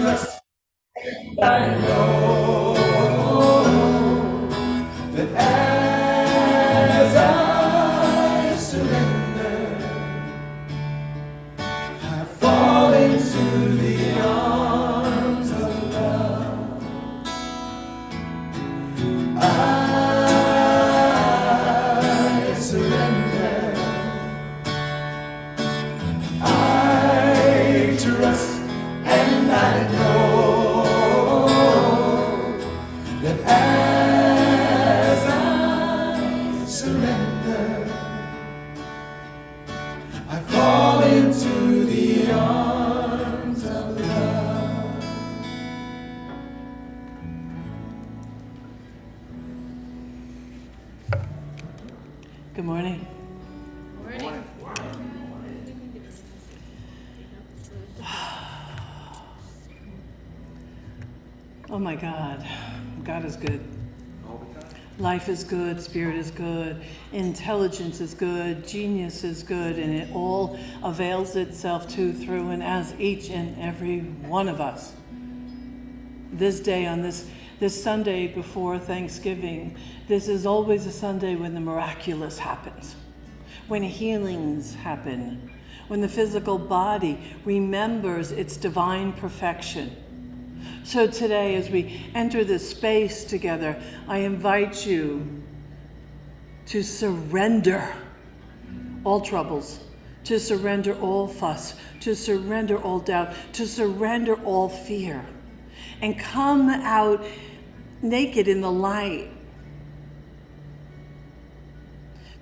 trust, and I know that as I surrender, I fall into the arms of love. I surrender. I trust, and I know that as I surrender, I fall into the arms of love. Good morning. Morning. Oh my God. God is good. All the time. Life is good, spirit is good, intelligence is good, genius is good, and it all avails itself to, through, and as each and every one of us. This day, on this Sunday before Thanksgiving, this is always a Sunday when the miraculous happens, when healings happen, when the physical body remembers its divine perfection. So today, as we enter this space together, I invite you to surrender all troubles, to surrender all fuss, to surrender all doubt, to surrender all fear, and come out naked in the light,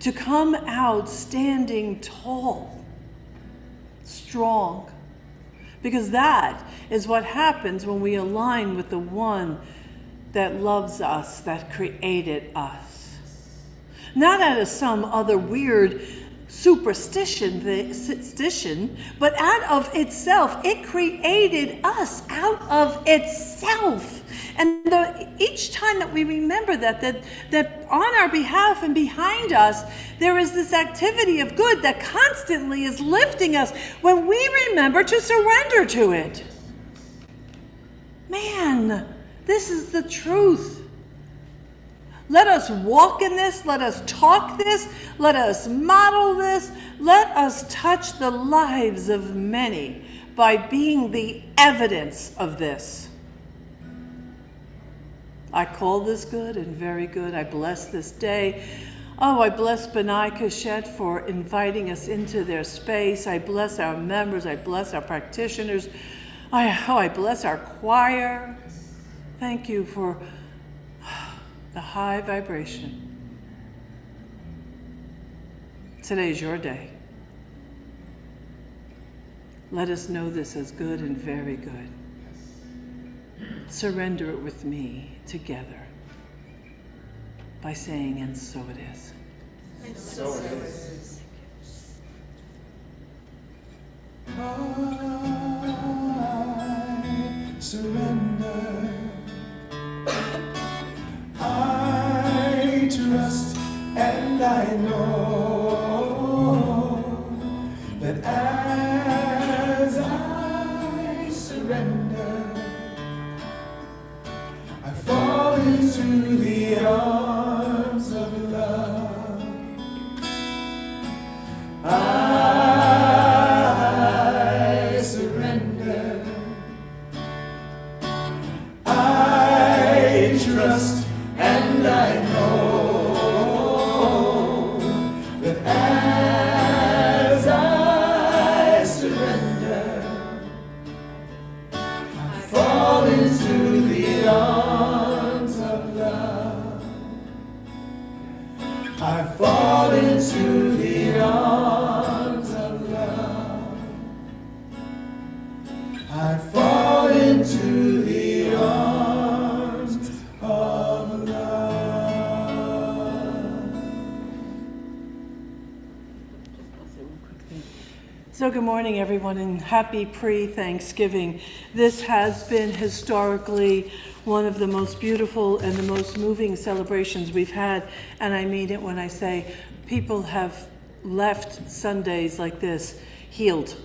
to come out standing tall, strong, because that is what happens when we align with the one that loves us, that created us. Not out of some other weird superstition, but out of itself. It created us out of itself. And each time that we remember that on our behalf and behind us, there is this activity of good that constantly is lifting us when we remember to surrender to it. Man, this is the truth. Let us walk in this, let us talk this, let us model this, let us touch the lives of many by being the evidence of this. I call this good and very good. I bless this day. Oh, I bless B'nai Kashet for inviting us into their space. I bless our members. I bless our practitioners. I bless our choir. Thank you for the high vibration. Today's your day. Let us know this as good and very good. Surrender it with me together by saying, and so it is. And so it is. I surrender. I trust, and I know that as I surrender, I fall into the arms of love. I surrender. I trust, and I know that as I surrender, I fall into the arms of love. I fall into the arms of love. I fall into the arms of love. So good morning, everyone, and happy pre-Thanksgiving. This has been historically one of the most beautiful and the most moving celebrations we've had, and I mean it when I say people have left Sundays like this healed.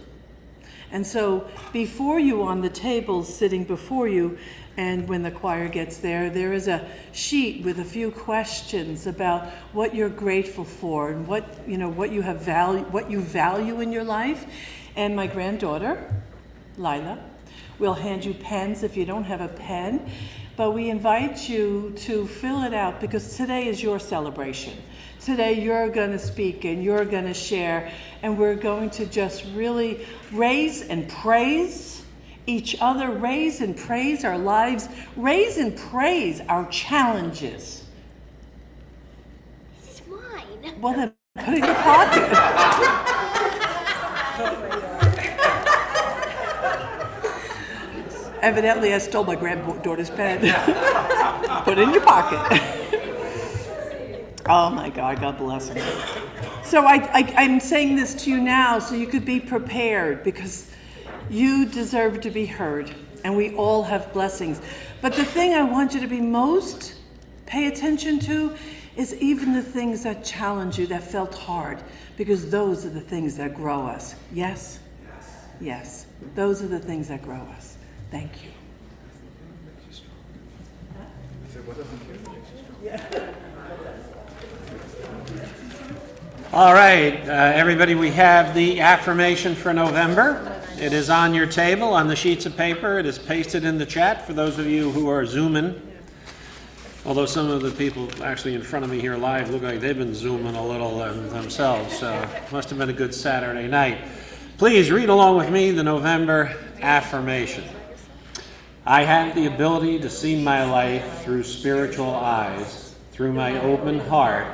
And so before you on the table sitting before you, and when the choir gets there, there is a sheet with a few questions about what you're grateful for and what you value in your life. And my granddaughter, Lila, will hand you pens if you don't have a pen. But we invite you to fill it out because today is your celebration. Today you're going to speak and you're going to share, and we're going to just really raise and praise each other, raise and praise our lives, raise and praise our challenges. This is mine. Well, then put it in your pocket. Evidently, I stole my granddaughter's pen. Put it in your pocket. Oh my God, God bless her. So I'm saying this to you now so you could be prepared, because you deserve to be heard, and we all have blessings. But the thing I want you to be most pay attention to is even the things that challenge you, that felt hard, because those are the things that grow us. Yes? Yes. Those are the things that grow us. Thank you. All right, everybody, we have the affirmation for November. It is on your table on the sheets of paper. It is pasted in the chat for those of you who are Zooming. Although some of the people actually in front of me here live look like they've been Zooming a little themselves, so it must have been a good Saturday night. Please read along with me the November affirmation. I have the ability to see my life through spiritual eyes, through my open heart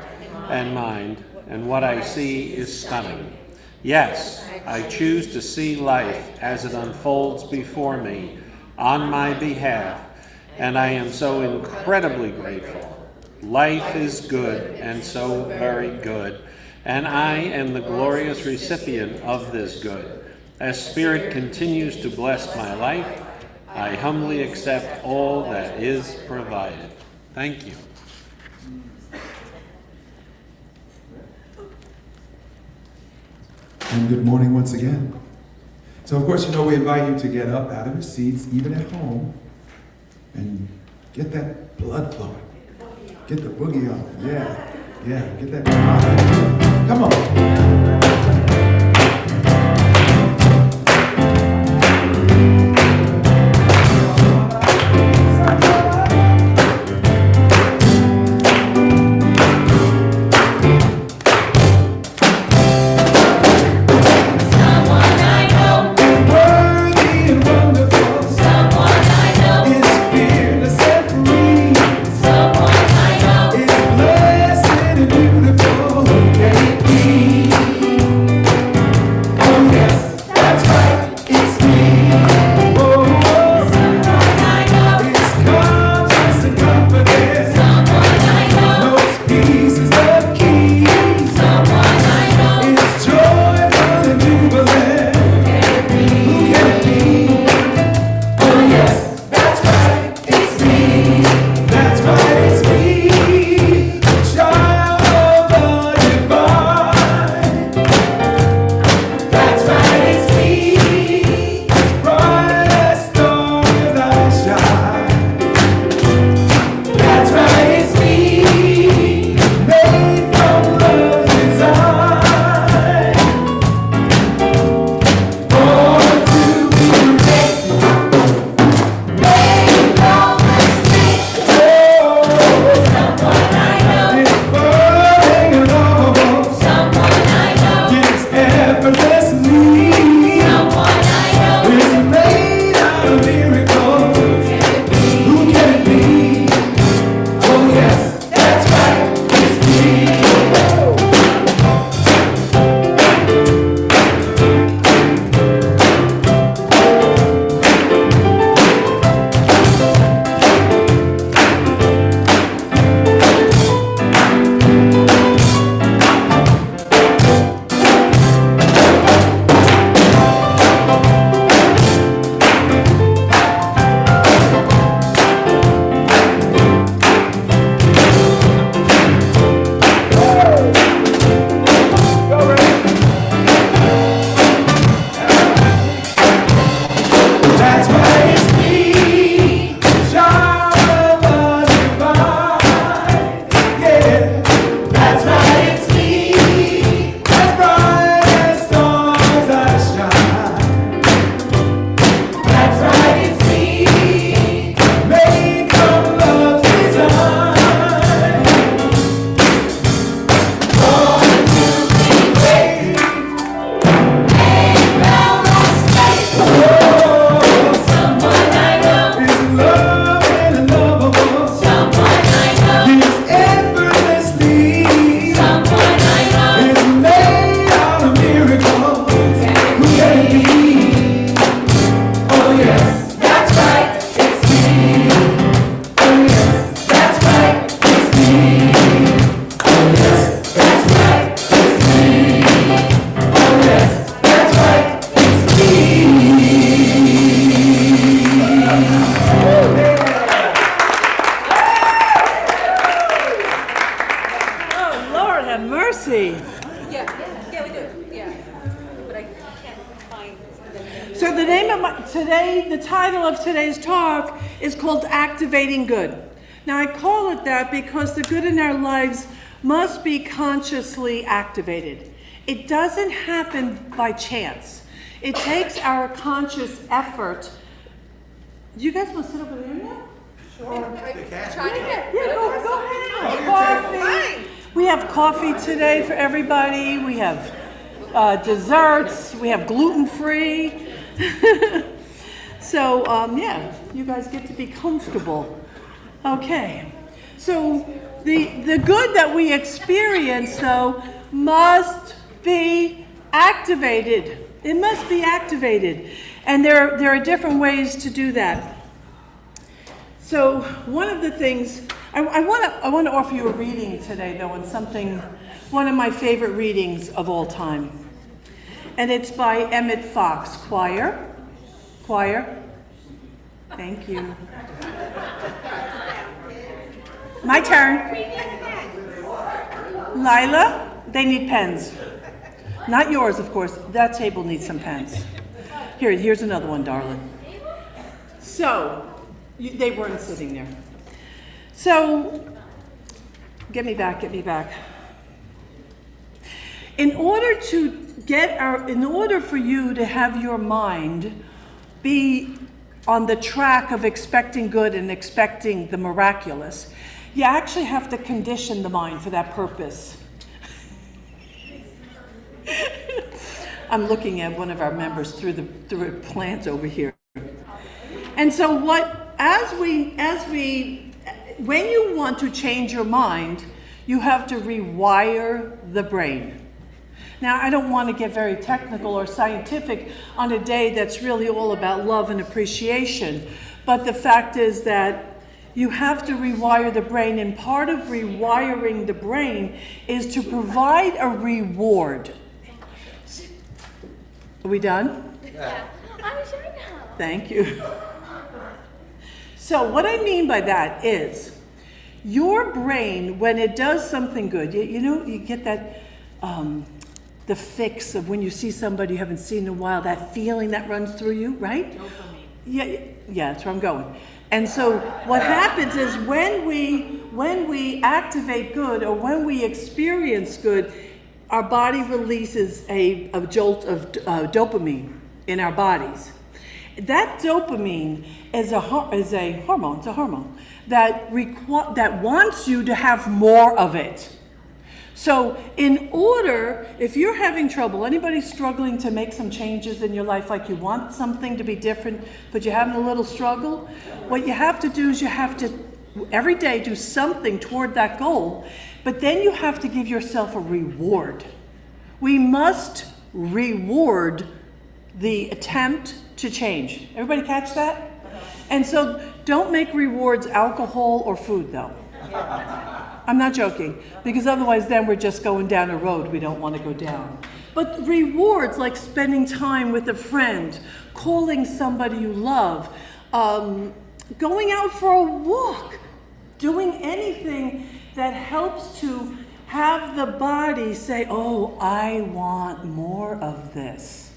and mind, and what I see is stunning. Yes, I choose to see life as it unfolds before me on my behalf, and I am so incredibly grateful. Life is good and so very good, and I am the glorious recipient of this good. As Spirit continues to bless my life, I humbly accept all that is provided. Thank you. And good morning once again. So, of course, we invite you to get up out of your seats, even at home, and get that blood flowing. Get the boogie on. Yeah, get that on. Come on. Blessed and beautiful, okay. today, the title of today's talk is called Activating Good. Now, I call it that because the good in our lives must be consciously activated. It doesn't happen by chance. It takes our conscious effort. Do you guys want to sit over there now? Trying to get Yeah, go ahead. Coffee. We have coffee today for everybody. We have desserts. We have gluten-free. So, yeah, you guys get to be comfortable. Okay. So, the good that we experience, though, must be activated. It must be activated. And there are different ways to do that. So one of the things, I want to offer you a reading today, though, on something, one of my favorite readings of all time. And it's by Emmett Fox. Choir. Thank you. My turn. Lila, they need pens. Not yours, of course. That table needs some pens. Here's another one, darling. So, they weren't sitting there. So, get me back. In order for you to have your mind be on the track of expecting good and expecting the miraculous, you actually have to condition the mind for that purpose. I'm looking at one of our members through a plant over here. And so when you want to change your mind, you have to rewire the brain. Now, I don't want to get very technical or scientific on a day that's really all about love and appreciation, but the fact is that you have to rewire the brain, and part of rewiring the brain is to provide a reward. Are we done? Yeah. I'm sure now. Thank you. So what I mean by that is your brain, when it does something good, you get that, the fix of when you see somebody you haven't seen in a while, that feeling that runs through you, right? Dopamine. Yeah, that's where I'm going. And so what happens is when we activate good, or when we experience good, our body releases a jolt of dopamine in our bodies. That dopamine is a hormone. It's a hormone that wants you to have more of it. So if you're having trouble, anybody struggling to make some changes in your life, like you want something to be different, but you're having a little struggle, what you have to do is you have to every day do something toward that goal, but then you have to give yourself a reward. We must reward the attempt to change. Everybody catch that? And so don't make rewards alcohol or food, though. I'm not joking, because otherwise then we're just going down a road we don't want to go down. But rewards like spending time with a friend, calling somebody you love, going out for a walk, doing anything that helps to have the body say, oh, I want more of this.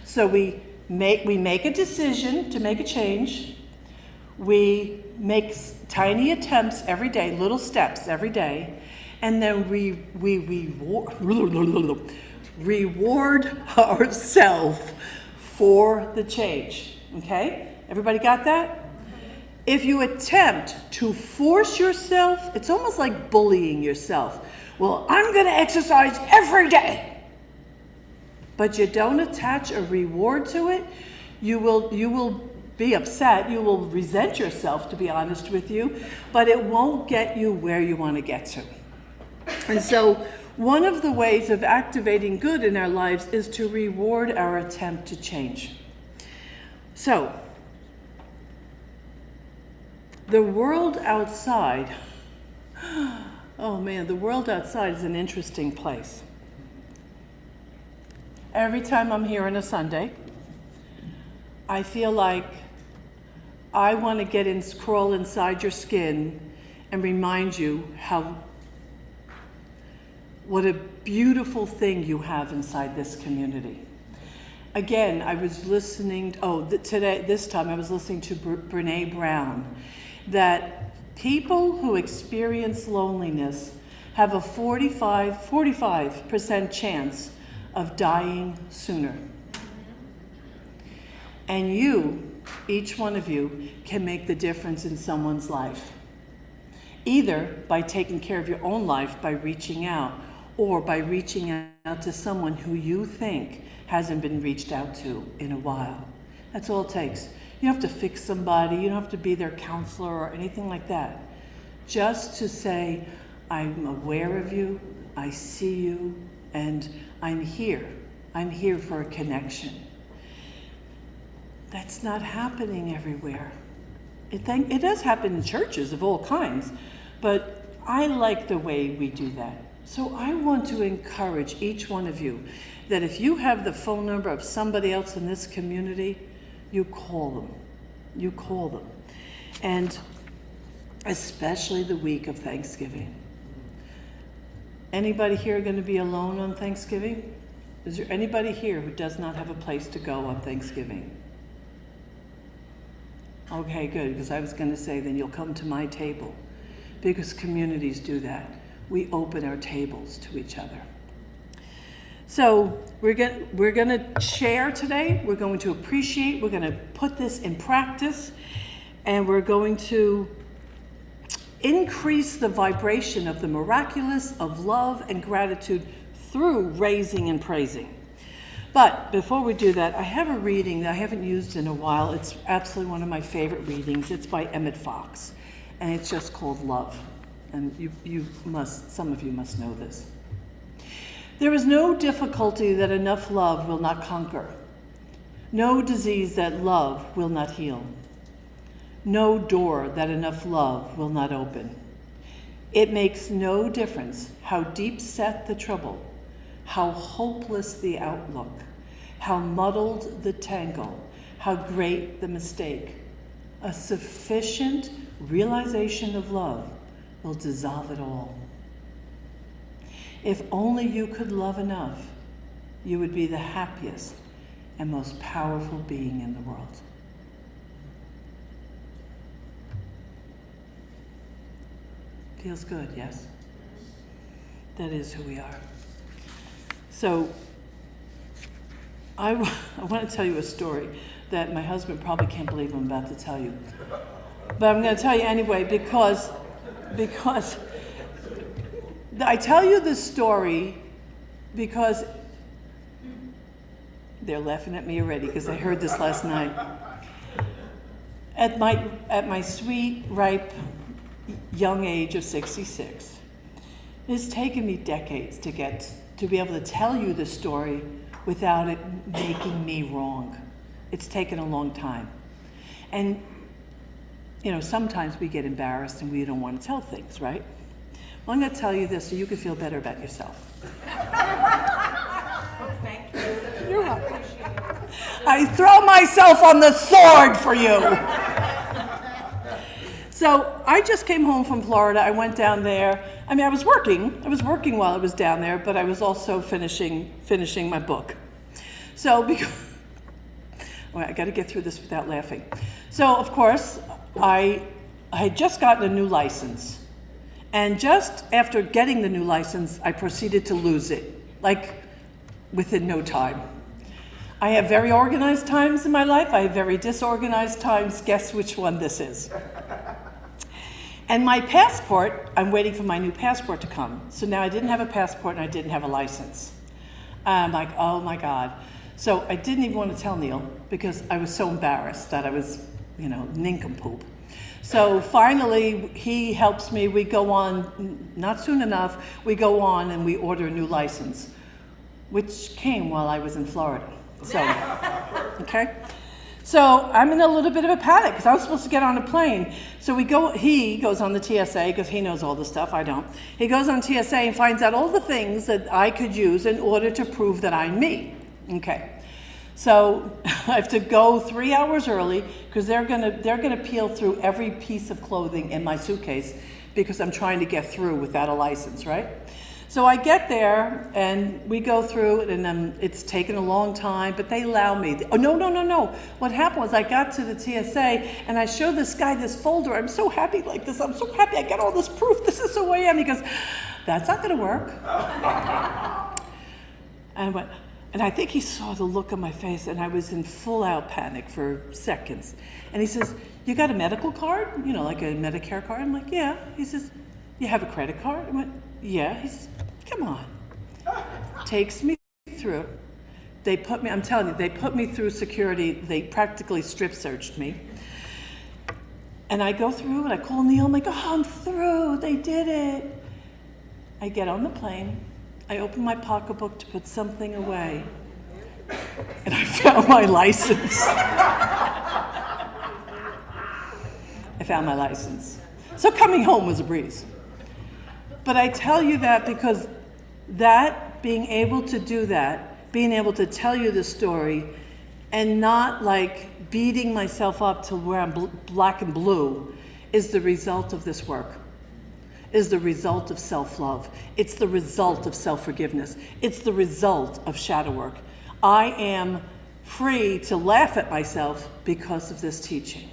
So we make a decision to make a change. We make tiny attempts every day, little steps every day, and then we reward ourselves for the change. Okay? Everybody got that? If you attempt to force yourself, it's almost like bullying yourself. Well, I'm going to exercise every day. But you don't attach a reward to it, you will be upset, you will resent yourself, to be honest with you, but it won't get you where you want to get to. And so one of the ways of activating good in our lives is to reward our attempt to change. So, the world outside, oh man, the world outside is an interesting place. Every time I'm here on a Sunday, I feel like I want to crawl inside your skin and remind you what a beautiful thing you have inside this community. Again, I was listening, this time I was listening to Brene Brown, that people who experience loneliness have a 45% chance of dying sooner. And you, each one of you, can make the difference in someone's life. Either by taking care of your own life by reaching out, or by reaching out to someone who you think hasn't been reached out to in a while. That's all it takes. You don't have to fix somebody, you don't have to be their counselor or anything like that. Just to say, I'm aware of you, I see you, and I'm here. I'm here for a connection. That's not happening everywhere. It does happen in churches of all kinds, but I like the way we do that. So I want to encourage each one of you that if you have the phone number of somebody else in this community, you call them. You call them. And especially the week of Thanksgiving. Anybody here going to be alone on Thanksgiving? Is there anybody here who does not have a place to go on Thanksgiving? Okay, good, because I was going to say then you'll come to my table, because communities do that. We open our tables to each other. So we're going to share today. We're going to appreciate. We're going to put this in practice, and we're going to increase the vibration of the miraculous, of love and gratitude through raising and praising. But before we do that, I have a reading that I haven't used in a while. It's absolutely one of my favorite readings. It's by Emmett Fox, and it's just called Love. And some of you must know this. There is no difficulty that enough love will not conquer. No disease that love will not heal. No door that enough love will not open. It makes no difference how deep set the trouble, how hopeless the outlook, how muddled the tangle, how great the mistake. A sufficient realization of love will dissolve it all. If only you could love enough, you would be the happiest and most powerful being in the world. Feels good, yes? That is who we are. So, I want to tell you a story that my husband probably can't believe I'm about to tell you. But I'm going to tell you anyway because I tell you this story because they're laughing at me already because I heard this last night. At my sweet, ripe, young age of 66, it's taken me decades to be able to tell you this story without it making me wrong. It's taken a long time. And sometimes we get embarrassed and we don't want to tell things, right? Well, I'm going to tell you this so you can feel better about yourself. Oh, thank you. You're welcome. I throw myself on the sword for you. So I just came home from Florida. I went down there. I was working while I was down there, but I was also finishing my book. So I got to get through this without laughing. So of course, I had just gotten a new license. And just after getting the new license, I proceeded to lose it, like within no time. I have very organized times in my life. I have very disorganized times. Guess which one this is. And my passport, I'm waiting for my new passport to come. So now I didn't have a passport and I didn't have a license. I'm like, oh my God. So I didn't even want to tell Neil because I was so embarrassed that I was, nincompoop. So finally, he helps me. We go on, not soon enough, we go on and we order a new license, which came while I was in Florida. So, okay? So I'm in a little bit of a panic because I was supposed to get on a plane. So he goes on the TSA because he knows all the stuff, I don't. He goes on TSA and finds out all the things that I could use in order to prove that I'm me. Okay. So I have to go 3 hours early because they're gonna peel through every piece of clothing in my suitcase because I'm trying to get through without a license, right? So I get there and we go through it, and it's taken a long time, but they allow me. Oh, no. What happened was I got to the TSA and I showed this guy this folder. I'm so happy like this. I'm so happy I got all this proof. This is who I am. He goes, that's not going to work. And I went, and I think he saw the look on my face, and I was in full out panic for seconds. And he says, you got a medical card? You know, like a Medicare card? I'm like, yeah. He says, you have a credit card? I went, yeah. He says, come on. Takes me through. They put me, I'm telling you, they put me through security. They practically strip searched me. And I go through and I call Neil. I'm like, oh, I'm through. They did it. I get on the plane. I open my pocketbook to put something away. And I found my license. I found my license. So coming home was a breeze. But I tell you that because that, being able to do that, being able to tell you the story and not like beating myself up to where I'm black and blue is the result of this work, is the result of self-love. It's the result of self-forgiveness. It's the result of shadow work. I am free to laugh at myself because of this teaching.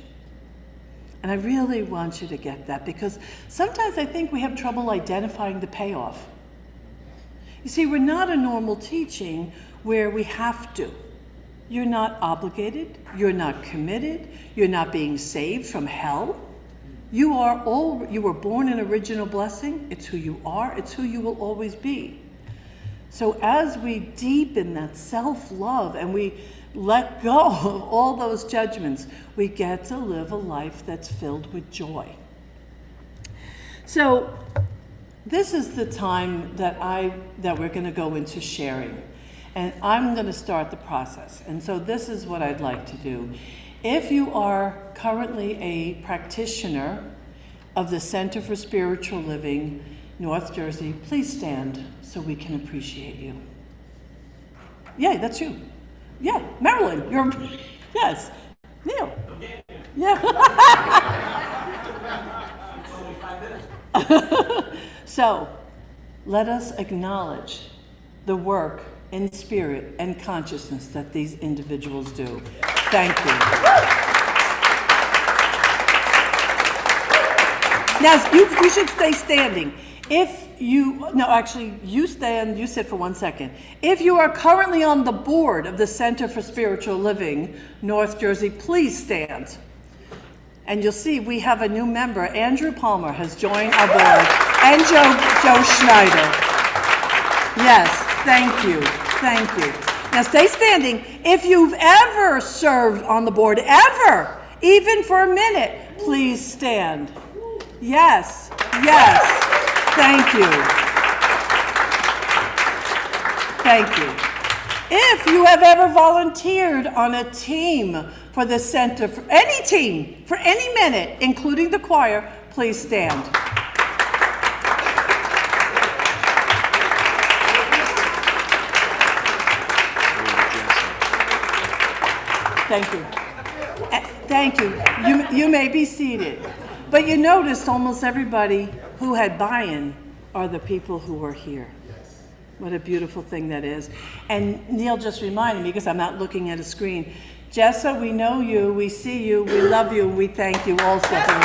And I really want you to get that, because sometimes I think we have trouble identifying the payoff. You see, we're not a normal teaching where we have to. You're not obligated, you're not committed, you're not being saved from hell. You were born in original blessing. It's who you are, it's who you will always be. So as we deepen that self-love and we let go of all those judgments, we get to live a life that's filled with joy. So this is the time that we're going to go into sharing. And I'm going to start the process. And so this is what I'd like to do. If you are currently a practitioner of the Center for Spiritual Living, North Jersey, please stand so we can appreciate you. Yeah, that's you. Yeah, Marilyn, you're, yes. Neil. Yeah. So, let us acknowledge the work in spirit and consciousness that these individuals do. Thank you. Now, you should stay standing. You stand, you sit for 1 second. If you are currently on the board of the Center for Spiritual Living, North Jersey, please stand. And you'll see we have a new member. Andrew Palmer has joined our board. And Joe Schneider. Yes, thank you. Thank you. Now stay standing. If you've ever served on the board, ever, even for a minute, please stand. Yes, yes. Thank you. Thank you. If you have ever volunteered on a team for the center, for any team, for any minute, including the choir, please stand. Thank you. Thank you. You may be seated. But you notice almost everybody who had buy-in are the people who were here. What a beautiful thing that is. And Neil just reminded me, because I'm not looking at a screen, Jessa, we know you, we see you, we love you, and we thank you also for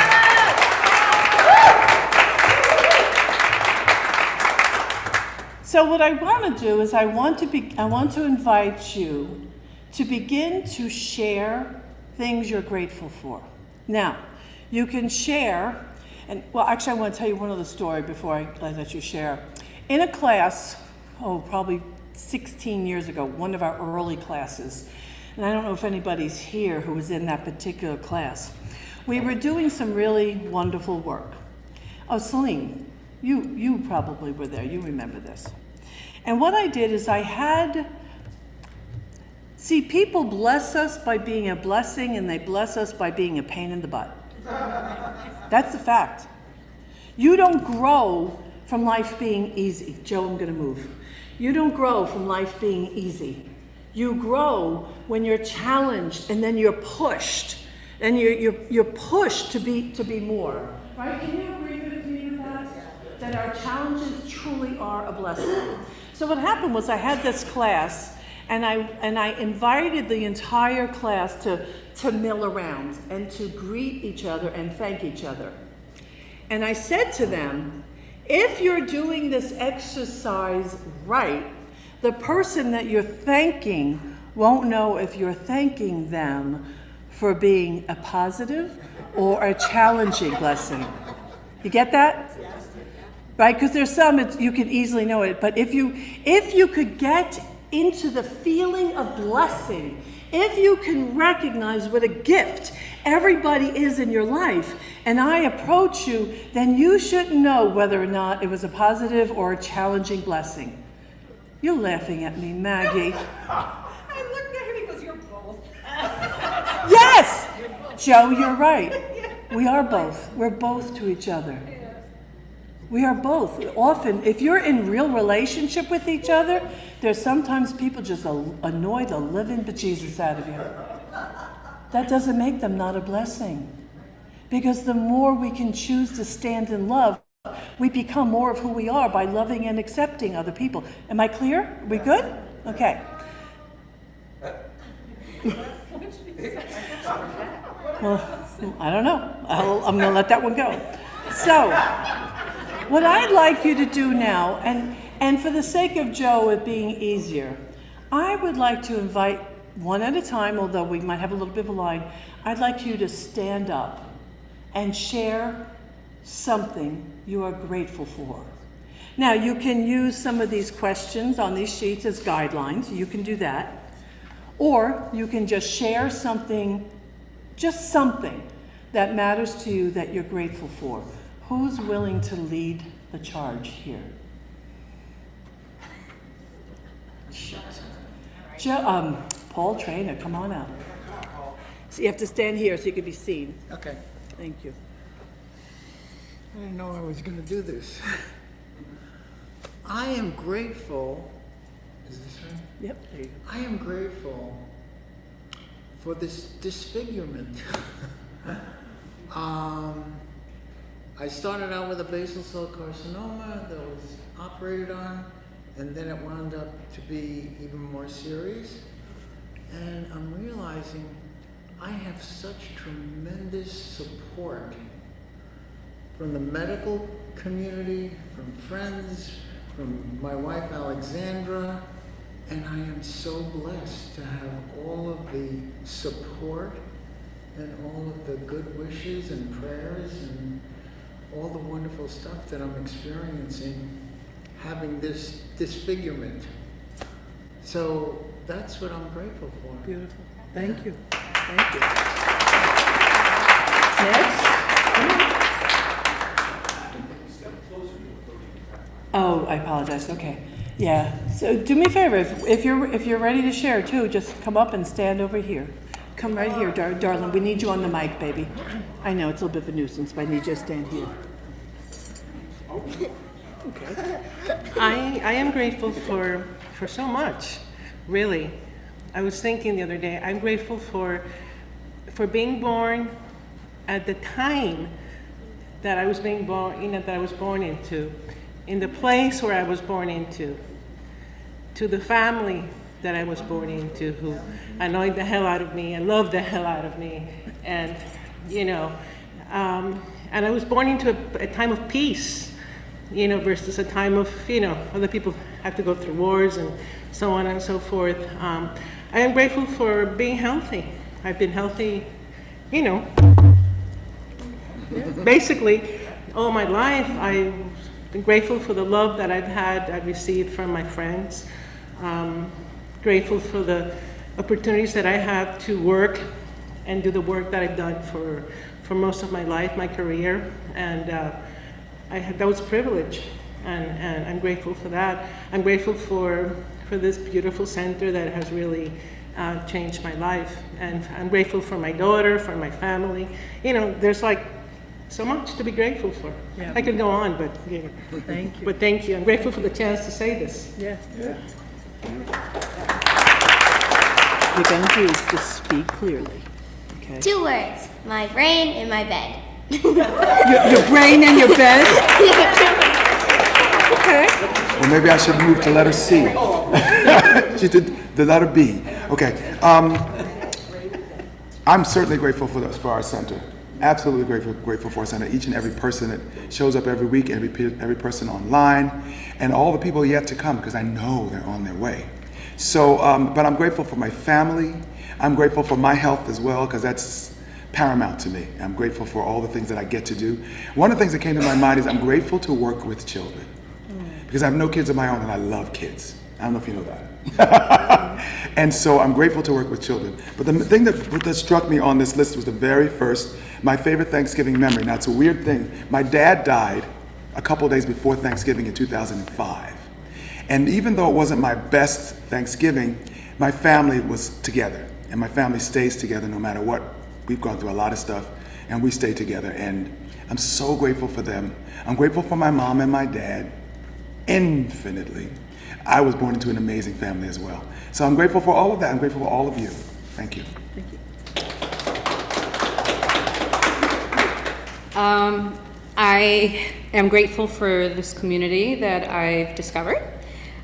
So what I want to do is I want to invite you to begin to share things you're grateful for. Now, you can share, and well, actually I want to tell you one other story before I let you share. In a class, probably 16 years ago, one of our early classes, and I don't know if anybody's here who was in that particular class, we were doing some really wonderful work. Oh, Celine, you probably were there, you remember this. And what I did is see, people bless us by being a blessing, and they bless us by being a pain in the butt. That's the fact. You don't grow from life being easy. Joe, I'm going to move. You don't grow from life being easy. You grow when you're challenged, and then you're pushed, and you're pushed to be more. Right? Can you agree with me with that? that our challenges truly are a blessing. So what happened was I had this class, and I invited the entire class to mill around and to greet each other and thank each other. And I said to them, if you're doing this exercise right, the person that you're thanking won't know if you're thanking them for being a positive or a challenging blessing. You get that? Right? Because there's some you can easily know it, but if you could get into the feeling of blessing, if you can recognize what a gift everybody is in your life, and I approach you, then you should know whether or not it was a positive or a challenging blessing. You're laughing at me, Maggie. I looked at him because you're both. Yes! Joe, you're right. We are both. We're both to each other. We are both. Often, if you're in real relationship with each other, there's sometimes people just annoy the living bejesus out of you. That doesn't make them not a blessing. Because the more we can choose to stand in love, we become more of who we are by loving and accepting other people. Am I clear? Are we good? Okay. Well, I don't know. I'm going to let that one go. So, what I'd like you to do now, and for the sake of Joe, it being easier, I would like to invite one at a time, although we might have a little bit of a line, I'd like you to stand up and share something you are grateful for. Now, you can use some of these questions on these sheets as guidelines. You can do that. Or you can just share something, just something that matters to you that you're grateful for. Who's willing to lead the charge here? Paul Trainer, come on out. So you have to stand here so you can be seen. Okay. Thank you. I didn't know I was going to do this. I am grateful. Is this right? Yep, there you go. I am grateful for this disfigurement. I started out with a basal cell carcinoma that was operated on, and then it wound up to be even more serious. And I'm realizing I have such tremendous support from the medical community, from friends, from my wife Alexandra, and I am so blessed to have all of the support and all of the good wishes and prayers and all the wonderful stuff that I'm experiencing having this disfigurement. So that's what I'm grateful for. Beautiful. Thank you. Thank you. Next. Oh, I apologize. Okay. Yeah. So do me a favor. If you're ready to share too, just come up and stand over here. Come right here, darling. We need you on the mic, baby. I know it's a little bit of a nuisance, but I need you to stand here. Okay. I am grateful for so much, really. I was thinking the other day, I'm grateful for being born at the time that I was being born, that I was born into, in the place where I was born into, to the family that I was born into, who annoyed the hell out of me and loved the hell out of me, and and I was born into a time of peace, versus a time of, other people have to go through wars and so on and so forth. I am grateful for being healthy. I've been healthy, basically all my life. I've been grateful for the love that I've received from my friends. Grateful for the opportunities that I have to work and do the work that I've done for most of my life, my career, and that was a privilege, and I'm grateful for that. I'm grateful for this beautiful center that has really changed my life, and I'm grateful for my daughter, for my family. There's like so much to be grateful for. Yeah. I could go on, but Thank you. But thank you. I'm grateful for the chance to say this. Yeah. We're going to do is just speak clearly. Okay. 2 words. My brain in my bed. Your brain and your bed? Okay. Well, maybe I should move to letter C. She did the letter B. Okay. I'm certainly grateful for our center. Absolutely grateful for our center. Each and every person that shows up every week, every person online, and all the people yet to come, because I know they're on their way. So, but I'm grateful for my family. I'm grateful for my health as well, because that's paramount to me. I'm grateful for all the things that I get to do. One of the things that came to my mind is I'm grateful to work with children, because I have no kids of my own and I love kids. I don't know if you know that. And so I'm grateful to work with children. But the thing that struck me on this list was the very first, my favorite Thanksgiving memory. Now, it's a weird thing. My dad died a couple days before Thanksgiving in 2005. And even though it wasn't my best Thanksgiving, my family was together. And my family stays together no matter what. We've gone through a lot of stuff, and we stay together. And I'm so grateful for them. I'm grateful for my mom and my dad, infinitely. I was born into an amazing family as well. So I'm grateful for all of that. I'm grateful for all of you. Thank you. Thank you. I am grateful for this community that I've discovered.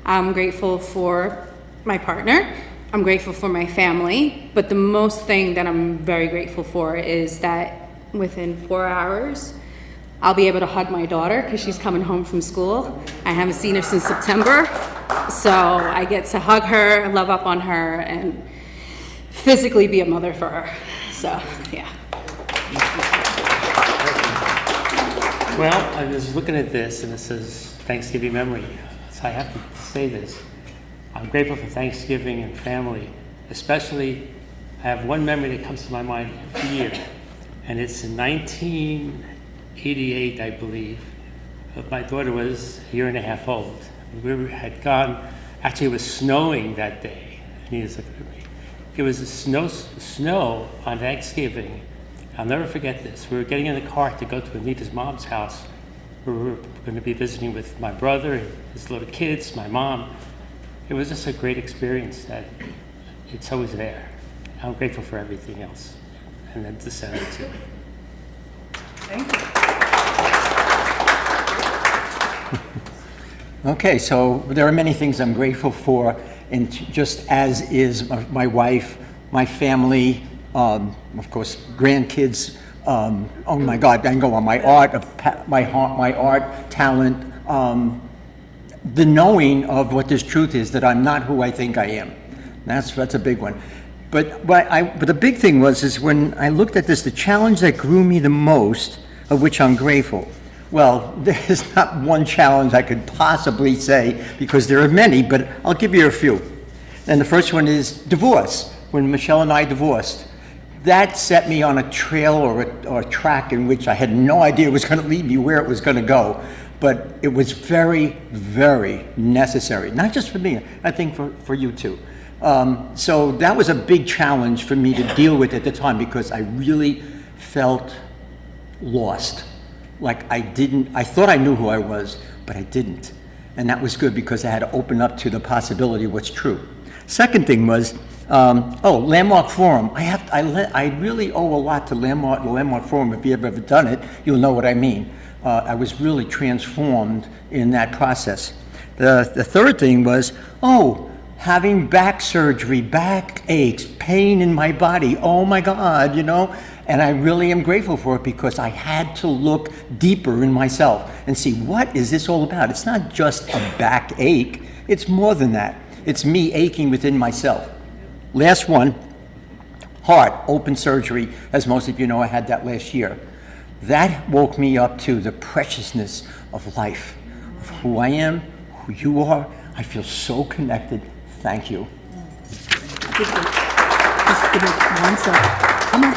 I'm grateful for my partner. I'm grateful for my family. But the most thing that I'm very grateful for is that within 4 hours, I'll be able to hug my daughter because she's coming home from school. I haven't seen her since September. So I get to hug her, love up on her, and physically be a mother for her. So, yeah. Well, I was looking at this and it says Thanksgiving memory. So I have to say this. I'm grateful for Thanksgiving and family. Especially, I have one memory that comes to my mind every year. And it's in 1988, I believe. My daughter was a year and a half old. We had gone, actually it was snowing that day. Anita's looking at me. It was snow on Thanksgiving. I'll never forget this. We were getting in the car to go to Anita's mom's house. We were going to be visiting with my brother and his little kids, my mom. It was just a great experience that it's always there. I'm grateful for everything else. And then the center too. Thank you. Okay, so there are many things I'm grateful for, and just as is my wife, my family, of course, grandkids. Oh my God, I can go on. My art, my art, talent, the knowing of what this truth is, that I'm not who I think I am. That's a big one. But the big thing is when I looked at this, the challenge that grew me the most, of which I'm grateful. Well, there's not one challenge I could possibly say, because there are many, but I'll give you a few. And the first one is divorce. When Michelle and I divorced, that set me on a trail or a track in which I had no idea it was going to lead me where it was going to go. But it was very, very necessary, not just for me, I think for you too. So that was a big challenge for me to deal with at the time, because I really felt lost. Like I thought I knew who I was, but I didn't. And that was good, because I had to open up to the possibility of what's true. Second thing was, Landmark Forum. I really owe a lot to the Landmark Forum. If you've ever done it, you'll know what I mean. I was really transformed in that process. The third thing was, having back surgery, back aches, pain in my body. Oh my God, And I really am grateful for it, because I had to look deeper in myself and see, what is this all about? It's not just a back ache. It's more than that. It's me aching within myself. Last one, heart, open surgery. As most of you know, I had that last year. That woke me up to the preciousness of life, of who I am, who you are. I feel so connected. Thank you. Just give me 1 second. Come on.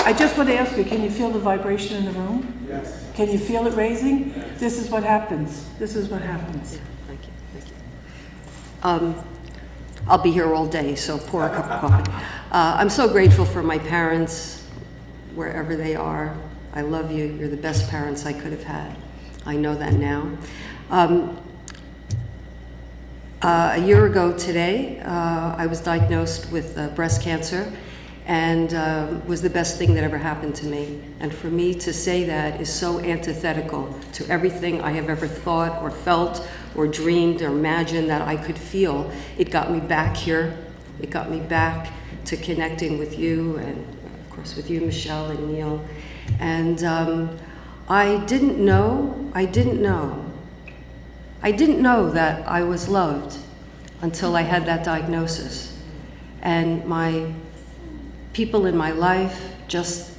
I just want to ask you, can you feel the vibration in the room? Yes. Can you feel it raising? Yes. This is what happens. This is what happens. Yeah, thank you. I'll be here all day, so pour a cup of coffee. I'm so grateful for my parents, wherever they are. I love you. You're the best parents I could have had. I know that now. A year ago today, I was diagnosed with breast cancer, and was the best thing that ever happened to me. And for me to say that is so antithetical to everything I have ever thought or felt or dreamed or imagined that I could feel. It got me back here. It got me back to connecting with you and, of course, with you, Michelle and Neil. And I didn't know that I was loved until I had that diagnosis. And my people in my life just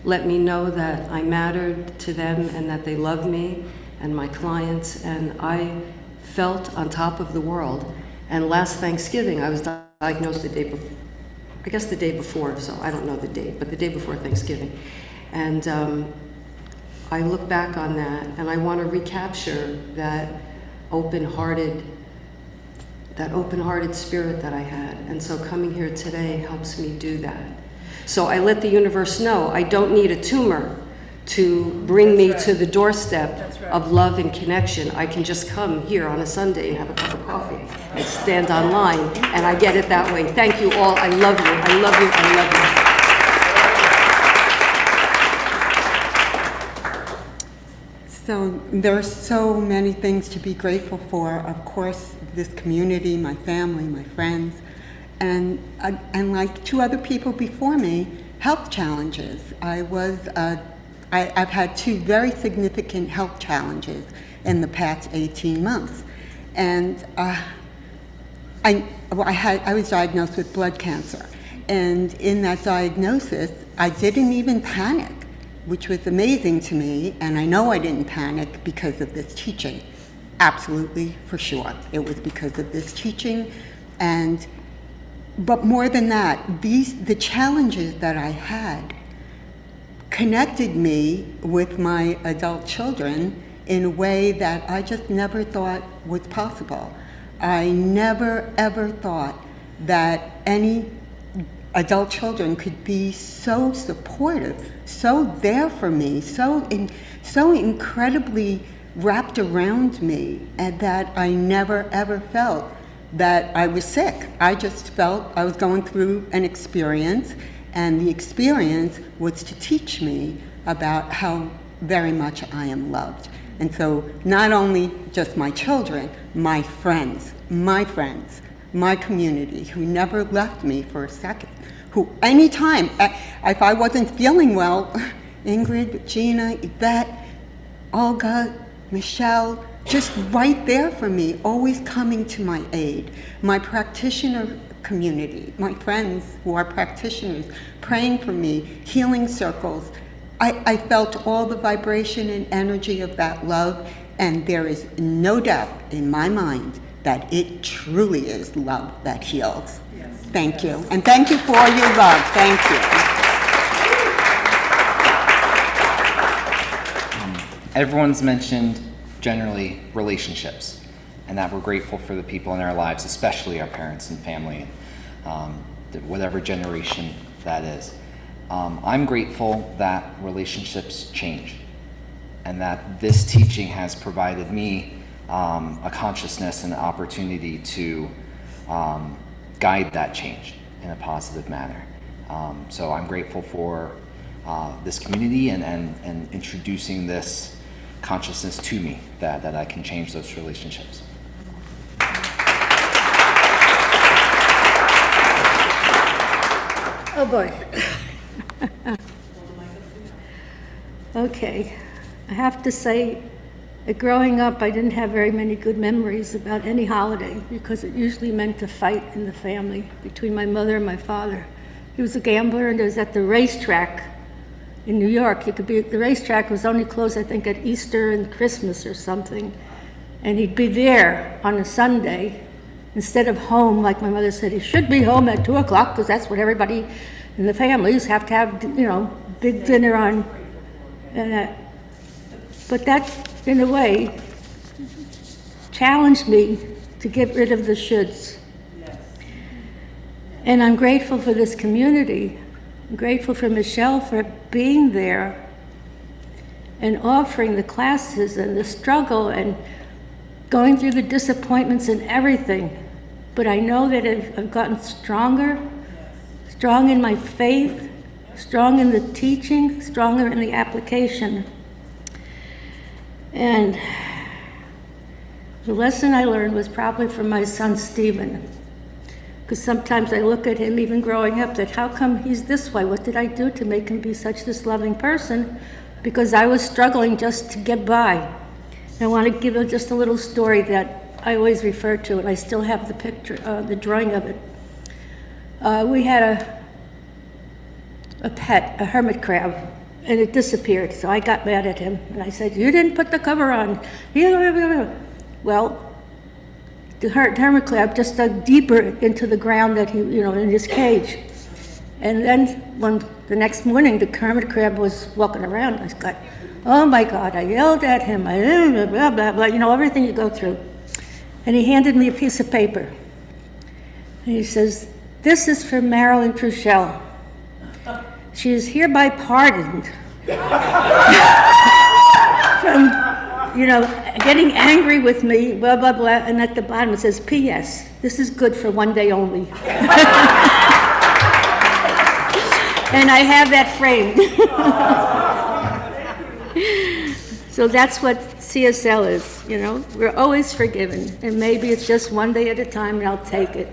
let me know that I mattered to them and that they loved me and my clients, and I felt on top of the world. And last Thanksgiving, I was diagnosed the day before, I guess the day before, so I don't know the date, but the day before Thanksgiving. And I look back on that and I want to recapture that open-hearted spirit that I had. And so coming here today helps me do that. So I let the universe know I don't need a tumor to bring me to the doorstep of love and connection. I can just come here on a Sunday and have a cup of coffee and stand online, and I get it that way. Thank you all. I love you. I love you. I love you. So there are so many things to be grateful for. Of course, this community, my family, my friends, and like two other people before me, health challenges. I've had two very significant health challenges in the past 18 months, and I was diagnosed with blood cancer, and in that diagnosis, I didn't even panic, which was amazing to me, and I know I didn't panic because of this teaching. Absolutely, for sure. It was because of this teaching, but more than that, the challenges that I had connected me with my adult children in a way that I just never thought was possible. I never ever thought that any adult children could be so supportive, so there for me, so incredibly wrapped around me, and that I never ever felt that I was sick. I just felt I was going through an experience, and the experience was to teach me about how very much I am loved. And so not only just my children, my friends, my community, who never left me for a second, who anytime, if I wasn't feeling well, Ingrid, Gina, Yvette, Olga, Michelle, just right there for me, always coming to my aid. My practitioner community, my friends who are practitioners, praying for me, healing circles. I felt all the vibration and energy of that love, and there is no doubt in my mind that it truly is love that heals. Yes. Thank you. And thank you for your love. Thank you. Everyone's mentioned generally relationships, and that we're grateful for the people in our lives, especially our parents and family, whatever generation that is. I'm grateful that relationships change, and that this teaching has provided me a consciousness and an opportunity to guide that change in a positive manner. So I'm grateful for this community and introducing this consciousness to me, that I can change those relationships. Oh boy. Okay, I have to say that growing up I didn't have very many good memories about any holiday, because it usually meant a fight in the family between my mother and my father. He was a gambler, and it was at the racetrack in New York. The racetrack was only closed, I think, at Easter and Christmas or something. And he'd be there on a Sunday instead of home, like my mother said. He should be home at 2 o'clock, because that's what everybody in the families have to have, big dinner on. But that, in a way, challenged me to get rid of the shoulds. And I'm grateful for this community. I'm grateful for Michelle for being there and offering the classes and the struggle and going through the disappointments and everything. But I know that I've gotten stronger, strong in my faith, strong in the teaching, stronger in the application. And The lesson I learned was probably from my son Stephen. Because sometimes I look at him, even growing up, that how come he's this way? What did I do to make him be such this loving person? Because I was struggling just to get by. And I want to give you just a little story that I always refer to, and I still have the picture, the drawing of it. We had a pet, a hermit crab, and it disappeared. So I got mad at him, and I said, "You didn't put the cover on." Well, the hermit crab just dug deeper into the ground that he, in his cage. And then when the next morning the hermit crab was walking around, I got, oh my God, I yelled at him, blah, blah, blah, everything you go through. And he handed me a piece of paper. And he says, "This is for Marilyn Truchell. She is hereby pardoned from getting angry with me, blah, blah, blah." And at the bottom it says, "P.S. This is good for one day only." And I have that framed. So that's what CSL is, We're always forgiven. And maybe it's just one day at a time, and I'll take it.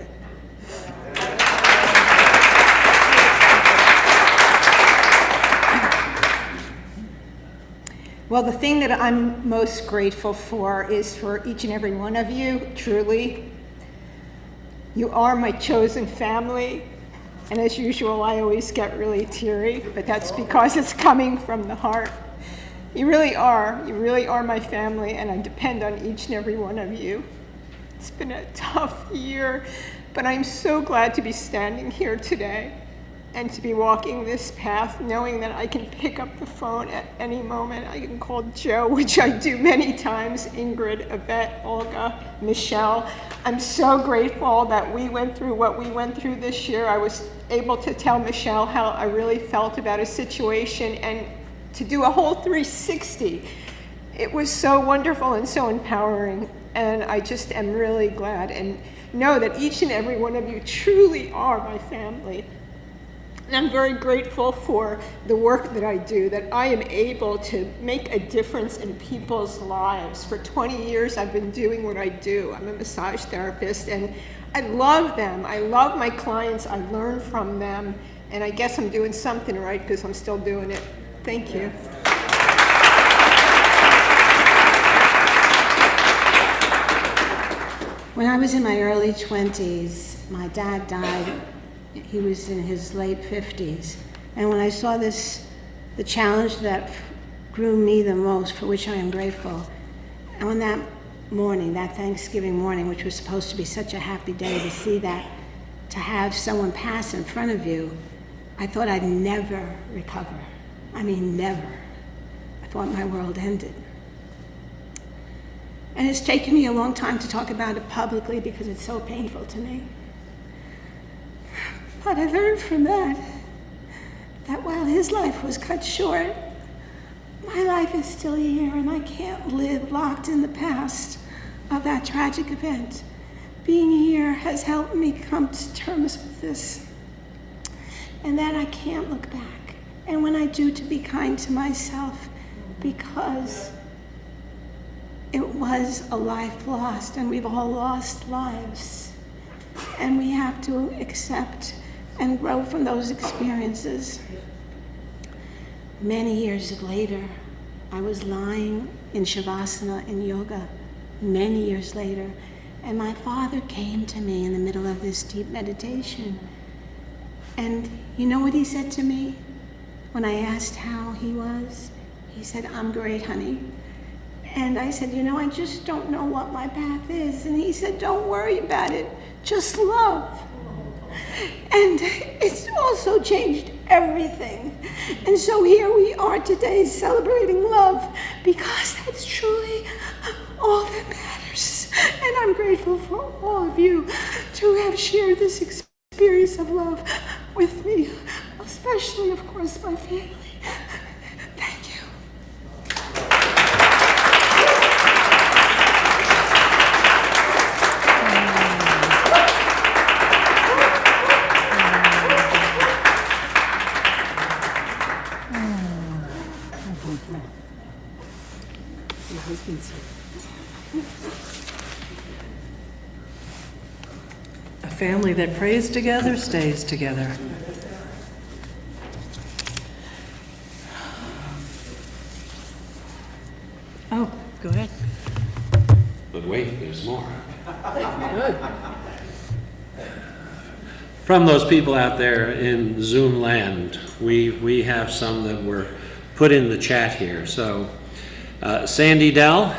Well, the thing that I'm most grateful for is for each and every one of you, truly. You are my chosen family, and as usual, I always get really teary, but that's because it's coming from the heart. You really are my family, and I depend on each and every one of you. It's been a tough year, but I'm so glad to be standing here today and to be walking this path, knowing that I can pick up the phone at any moment. I can call Joe, which I do many times, Ingrid, Yvette, Olga, Michelle. I'm so grateful that we went through what we went through this year. I was able to tell Michelle how I really felt about a situation and to do a whole 360. It was so wonderful and so empowering, and I just am really glad and know that each and every one of you truly are my family. And I'm very grateful for the work that I do, that I am able to make a difference in people's lives. For 20 years, I've been doing what I do. I'm a massage therapist, and I love them. I love my clients. I learn from them, and I guess I'm doing something right because I'm still doing it. Thank you. When I was in my early 20s, my dad died. He was in his late 50s. And when I saw this, the challenge that grew me the most, for which I am grateful, and on that morning, that Thanksgiving morning, which was supposed to be such a happy day, to see that, to have someone pass in front of you, I thought I'd never recover. I mean, never. I thought my world ended. And it's taken me a long time to talk about it publicly because it's so painful to me. But I learned from that while his life was cut short, my life is still here, and I can't live locked in the past of that tragic event. Being here has helped me come to terms with this, and that I can't look back. And when I do, to be kind to myself, because it was a life lost, and we've all lost lives. And we have to accept and grow from those experiences. Many years later, I was lying in Shavasana in yoga, many years later, and my father came to me in the middle of this deep meditation. And you know what he said to me? When I asked how he was, he said, "I'm great, honey." And I said, I just don't know what my path is. And he said, "Don't worry about it, just love." And it's also changed everything. And so here we are today celebrating love, because that's truly all that matters. And I'm grateful for all of you to have shared this experience of love with me, especially, of course, my family. Thank you. My husband's here. family that prays together stays together. Oh, go ahead. But wait, there's more. Good. From those people out there in Zoom land, we have some that were put in the chat here. So Sandy Dell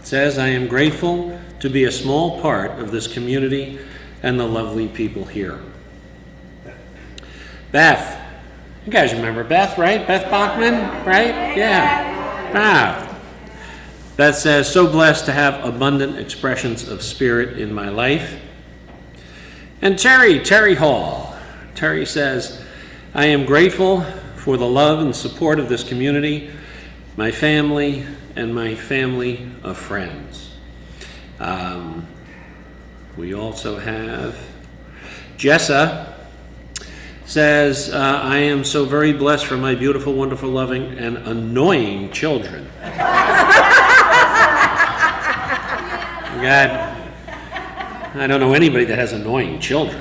says, I am grateful to be a small part of this community and the lovely people here. Beth, you guys remember Beth, right? Beth Bachman, right? Yeah. Wow. Beth says, so blessed to have abundant expressions of spirit in my life. And Terry Hall. Terry says, I am grateful for the love and support of this community, my family, and my family of friends. We also have Jessa says, I am so very blessed for my beautiful, wonderful, loving, and annoying children. God, I don't know anybody that has annoying children.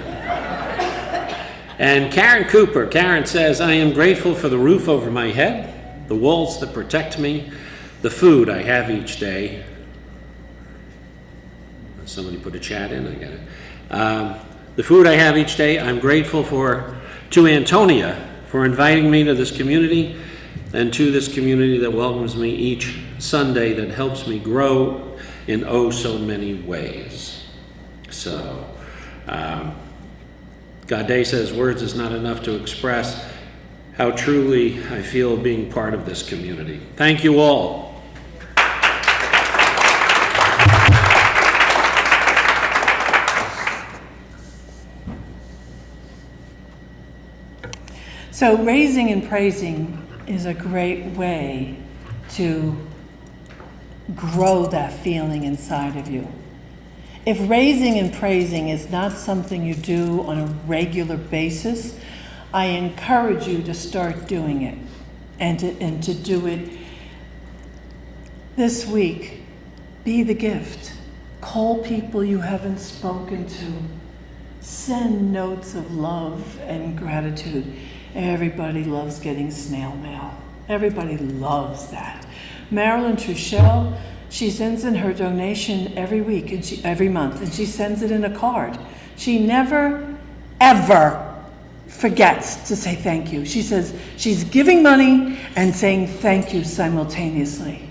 And Karen Cooper, Karen says, I am grateful for the roof over my head, the walls that protect me, the food I have each day. Somebody put a chat in, I get it. The food I have each day, I'm grateful to Antonia for inviting me to this community and to this community that welcomes me each Sunday, that helps me grow in oh so many ways. So, Gaudet says, words is not enough to express how truly I feel being part of this community. Thank you all. So raising and praising is a great way to grow that feeling inside of you. If raising and praising is not something you do on a regular basis, I encourage you to start doing it and to do it this week. Be the gift. Call people you haven't spoken to. Send notes of love and gratitude. Everybody loves getting snail mail. Everybody loves that. Marilyn Truchell, she sends in her donation every week and every month, and she sends it in a card. She never, ever forgets to say thank you. She says she's giving money and saying thank you simultaneously.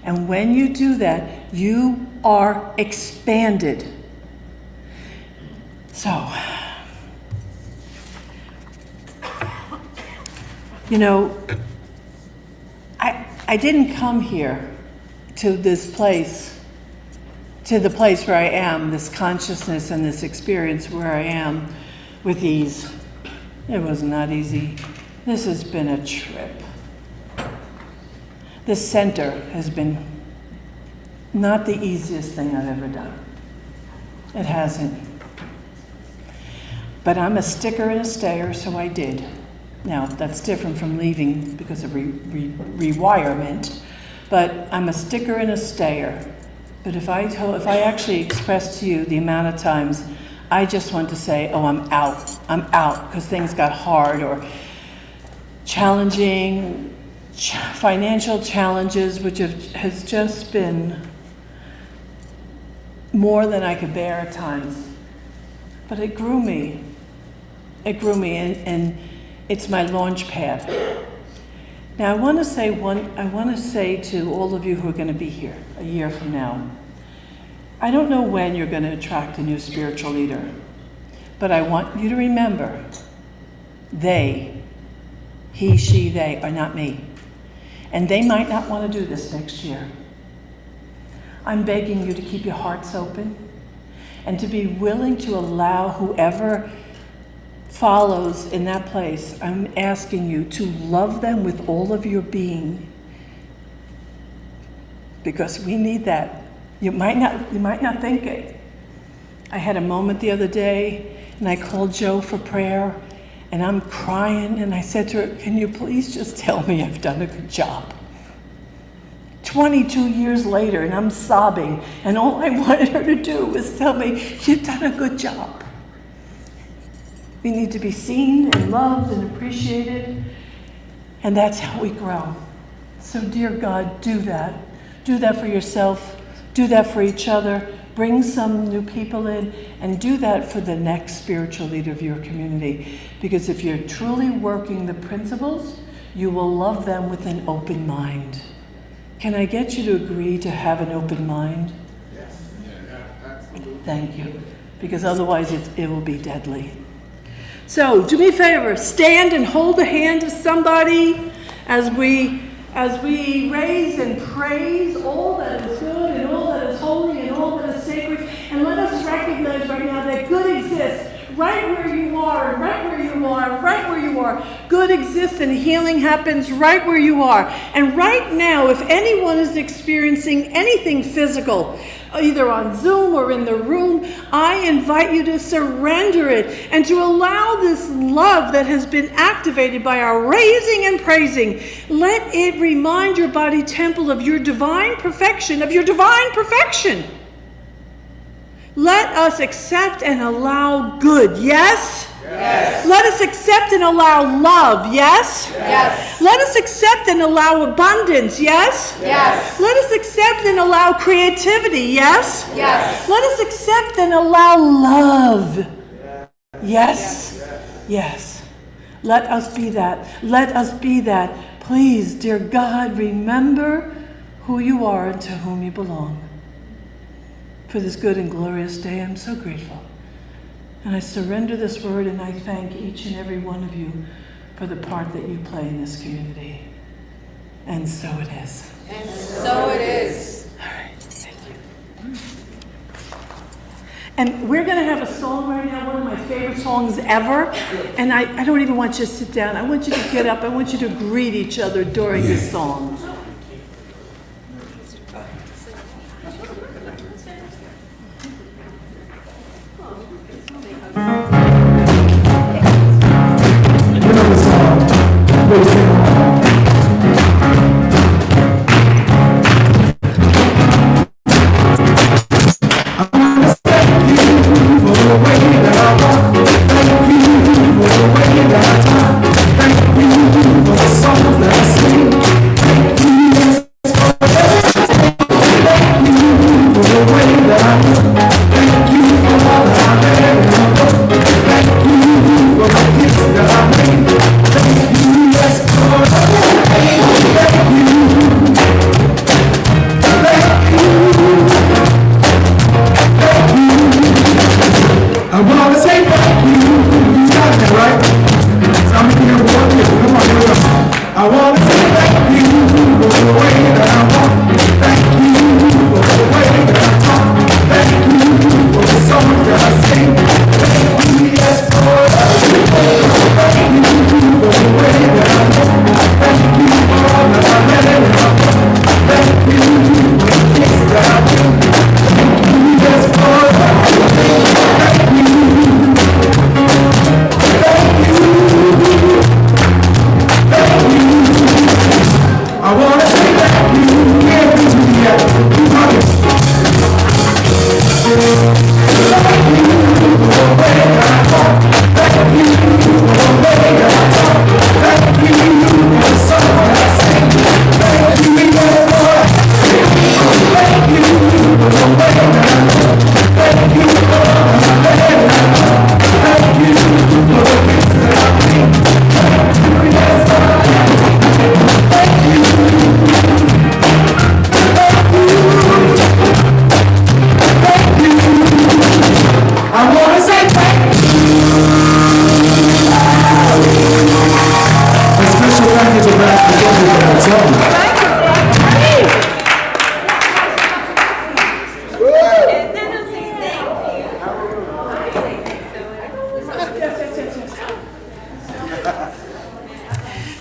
And when you do that, you are expanded. So, you know, I didn't come here to this place, to the place where I am, this consciousness and this experience where I am with ease. It was not easy. This has been a trip. This center has been not the easiest thing I've ever done. It hasn't. But I'm a sticker and a stayer, so I did. Now, that's different from leaving because of rewirement, but I'm a sticker and a stayer. But if I actually express to you the amount of times I just want to say, oh, I'm out, because things got hard or challenging, financial challenges, which has just been more than I could bear at times. But it grew me. It grew me, and it's my launch pad. Now I want to say to all of you who are going to be here a year from now, I don't know when you're going to attract a new spiritual leader, but I want you to remember, he, she, they are not me. And they might not want to do this next year. I'm begging you to keep your hearts open and to be willing to allow whoever follows in that place. I'm asking you to love them with all of your being, because we need that. You might not think it. I had a moment the other day and I called Joe for prayer and I'm crying and I said to her, can you please just tell me I've done a good job? 22 years later and I'm sobbing, and all I wanted her to do was tell me, you've done a good job. We need to be seen and loved and appreciated. And that's how we grow. So dear God, do that. Do that for yourself. Do that for each other. Bring some new people in and do that for the next spiritual leader of your community. Because if you're truly working the principles, you will love them with an open mind. Can I get you to agree to have an open mind? Yes. Thank you. Because otherwise it will be deadly. So do me a favor, stand and hold the hand of somebody as we raise and praise all that is good and all that is holy and all that is sacred. And let us recognize right now that good exists right where you are, right where you are, right where you are. Good exists and healing happens right where you are. And right now, if anyone is experiencing anything physical, either on Zoom or in the room, I invite you to surrender it and to allow this love that has been activated by our raising and praising. Let it remind your body temple of your divine perfection, of your divine perfection. Let us accept and allow good, yes? Yes. Let us accept and allow love, yes? Yes. Let us accept and allow abundance, yes? Yes. Let us accept and allow creativity, yes? Yes. Let us accept and allow love. Yes? Yes. Yes. Let us be that. Let us be that. Please, dear God, remember who you are and to whom you belong. For this good and glorious day, I'm so grateful. And I surrender this word and I thank each and every one of you for the part that you play in this community. And so it is. And so it is. All right, thank you. And we're going to have a song right now, one of my favorite songs ever. And I don't even want you to sit down. I want you to get up. I want you to greet each other during this song.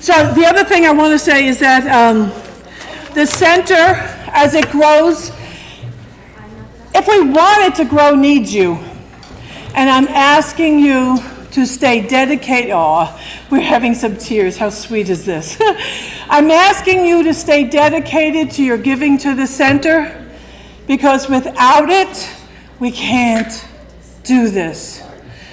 So the other thing I want to say is that the center, as it grows, if we want it to grow, needs you. And I'm asking you to stay dedicated. Oh, we're having some tears. How sweet is this? I'm asking you to stay dedicated to your giving to the center, because without it, we can't do this.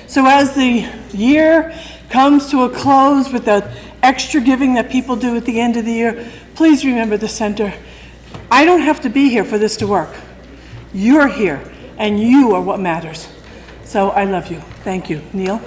So So as the year comes to a close with the extra giving that people do at the end of the year, please remember the center. I don't have to be here for this to work. You're here, and you are what matters. So I love you. Thank you. Neil?